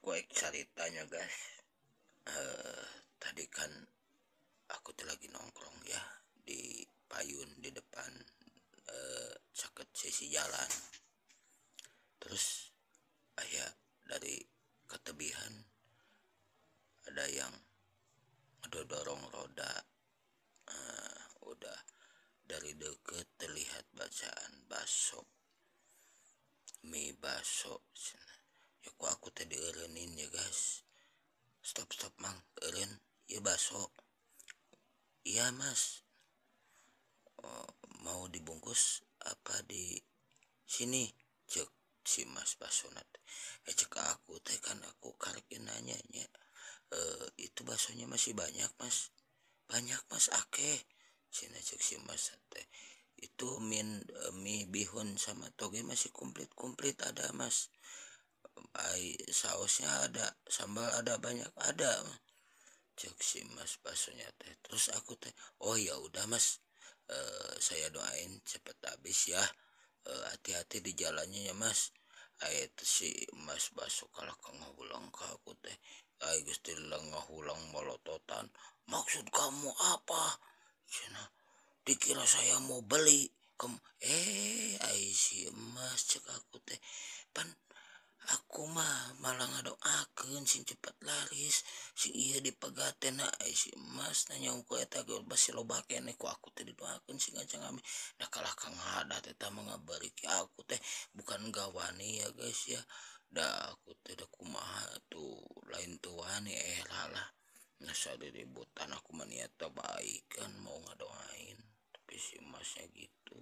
aku ceritanya guys. Tadi kan aku tuh lagi nongkrong ya di payun di depan caket sisi jalan. Terus ayah dari ketebihan ada yang ngedorong roda. Udah dari deket terlihat bacaan baso, mie baso. Ya kok aku tadi erenin ya guys. Stop mang, eren ya baso. Iya mas. Mau dibungkus apa di sini cek si mas basonat. Cek aku teh kan aku karek nanyanya. Itu basonya masih banyak mas. Banyak mas akeh. Cina cek si mas teh. Itu mie bihun sama toge masih komplit ada mas. Sausnya ada, sambal ada, banyak ada. Cek si mas basonya teh. Terus aku teh, oh ya udah mas, saya doain cepet habis ya. Hati-hati di jalannya ya mas. Itu si mas baso kalah ngahulang ke aku teh. Gusti ngahulang molototan. Maksud kamu apa? Cina, dikira saya mau beli. Si mas cek aku teh. Pan aku mah malah ngadoakeun sing cepet laris sing iya dipegaten si emas nanya ku eta ge basi loba keneh ku aku teh didoakeun sing ngajang ami da kalah kang hadat eta mah ngabari ki aku teh bukan gawani ya guys ya da aku teh da kumaha tuh lain tuh wani lah nasa diributan aku mah niat baik kan mau ngadoain tapi si emasnya gitu.